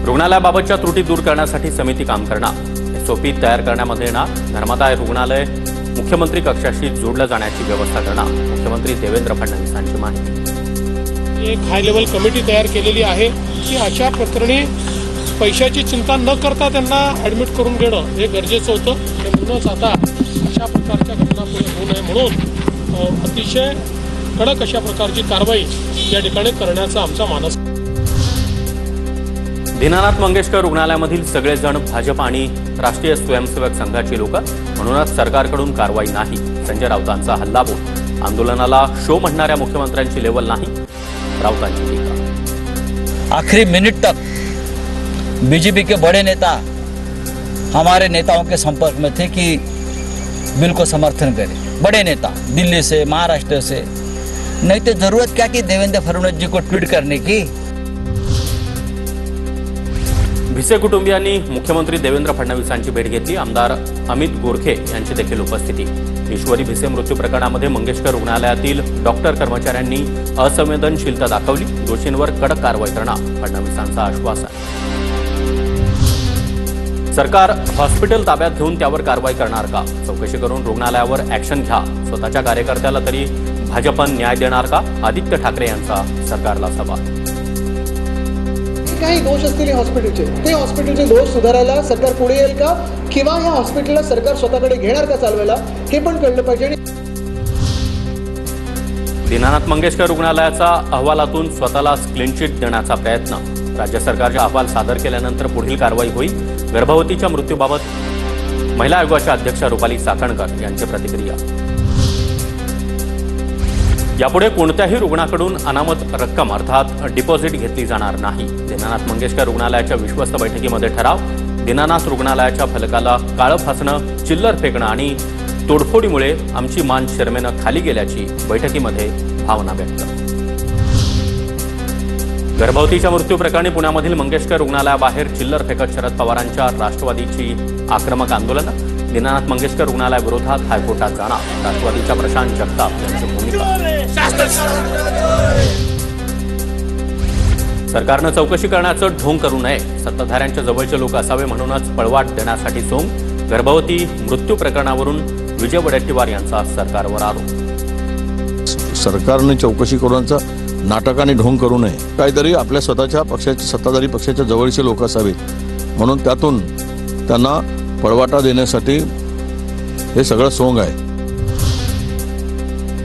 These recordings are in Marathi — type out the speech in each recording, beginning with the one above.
रुग्णालयाबाबतच्या त्रुटी दूर करण्यासाठी समिती काम करणार। एसओपी तयार करण्यामध्ये येणार। धर्मादाय रुग्णालय मुख्यमंत्री कक्षाशी जोडलं जाण्याची व्यवस्था करणार। मुख्यमंत्री देवेंद्र फडणवीसांची माहिती। एक हाय लेवल कमिटी तयार केलेली आहे की अशा प्रकरणी पैशाची चिंता न करता त्यांना ॲडमिट करून घेणं हे गरजेचं होतं। म्हणूनच आता अशा प्रकारच्या घटना पुढे होऊ नये म्हणून अतिशय कडक अशा प्रकारची कारवाई या ठिकाणी करण्याचा आमचा मानस। दीनानाथ मंगेशकर रुग्णालयामधील सगळेजण भाजप आणि राष्ट्रीय स्वयंसेवक संघाची लोक, म्हणूनच सरकारकडून कारवाई नाही। संजय राऊतांचा हल्लाबोल। आंदोलनाला शो म्हणणाऱ्या मुख्यमंत्र्यांची लेवल नाही, राऊतांची टीका। आखिरी मिनट तक बीजेपी के बड़े नेता हमारे नेताओं के संपर्क में थे कि बिल को समर्थन करें। बड़े नेता दिल्ली से, महाराष्ट्र से। नहीं तो जरूरत क्या कि देवेंद्र फडणवीस जी को ट्वीट करने की। भिसे कुटुंबियांनी मुख्यमंत्री देवेंद्र फडणवीसांची भेट घेतली। आमदार अमित गोरखे यांची देखील उपस्थिती। ईश्वरी भिसे मृत्यू प्रकरणामध्ये मंगेशकर रुग्णालयातील डॉक्टर कर्मचाऱ्यांनी असंवेदनशीलता दाखवली। दोषींवर कडक कारवाई करणार, फडणवीसांचं आश्वासन। सरकार हॉस्पिटल ताब्यात घेऊन त्यावर कारवाई करणार का? चौकशी करून रुग्णालयावर ॲक्शन घ्या। स्वतःच्या कार्यकर्त्याला तरी भाजपन न्याय देणार का? आदित्य ठाकरे यांचा सरकारला सवाल। काही दोष असतील हॉस्पिटलचे, ते हॉस्पिटलचे दोष सुधारायला सरकार पुढे येईल का, किंवा या हॉस्पिटलला सरकार स्वतःकडे घेणार का चालवायला, हे पण कळलं पाहिजे। दीनानाथ मंगेशकर रुग्णालयाचा अहवालातून स्वतःलाच क्लीन चिट देण्याचा प्रयत्न। राज्य सरकारचा अहवाल सादर केल्यानंतर पुढील कारवाई होईल। गर्भवतीच्या मृत्यूबाबत महिला आयोगाच्या अध्यक्षा रुपाली चाकणकर यांची प्रतिक्रिया। यापुढे कोणत्याही रुग्णाकडून अनामत रक्कम अर्थात डिपॉझिट घेतली जाणार नाही। दीनानाथ मंगेशकर रुग्णालयाच्या विश्वस्त बैठकीमध्ये ठराव। दीनानाथ रुग्णालयाच्या फलकाला काळं फासणं, चिल्लर फेकणं आणि तोडफोडीमुळे आमची मान शर्मेनं खाली गेल्याची बैठकीमध्ये भावना व्यक्त। गर्भवतीच्या मृत्यू प्रकरणी पुण्यामधील मंगेशकर रुग्णालयाबाहेर चिल्लर फेकत शरद पवारांच्या राष्ट्रवादीची आक्रमक आंदोलन। दीनानाथ मंगेशकर रुग्णालयाविरोधात हायकोर्टात जाणार। राष्ट्रवादीच्या प्रशांत जगताप यांची भूमिका। सरकारनं चौकशी करण्याचं ढोंग करू नये। सत्ताधाऱ्यांच्या जवळचे लोक असावे म्हणूनच पळवाट देण्यासाठी सोंग। गर्भवती मृत्यू प्रकरणावरून विजय वडेट्टीवार यांचा सरकारवर आरोप। सरकारने चौकशी करण्याचा नाटकाने ढोंग करू नये। काहीतरी आपल्या स्वतःच्या पक्षाच्या सत्ताधारी पक्षाच्या जवळचे लोक असावेत म्हणून त्यातून त्यांना पळवाटा देण्यासाठी हे सगळं सोंग आहे।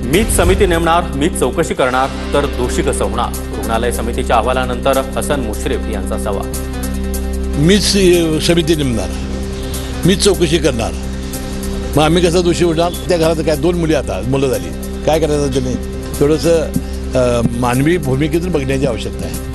मीच समिती नेमणार, मीच चौकशी करणार तर दोषी कसं होणार? रुग्णालय समितीच्या अहवालानंतर हसन मुश्रीफ यांचा सवाल। मीच समिती नेमणार, मीच चौकशी करणार, मग आम्ही कसं दोषी होणार? त्या घरात काय 2 मुली आता मुलं झाली, काय करायचं त्यांनी? थोडंसं मानवी भूमिकेतून बघण्याची आवश्यकता आहे।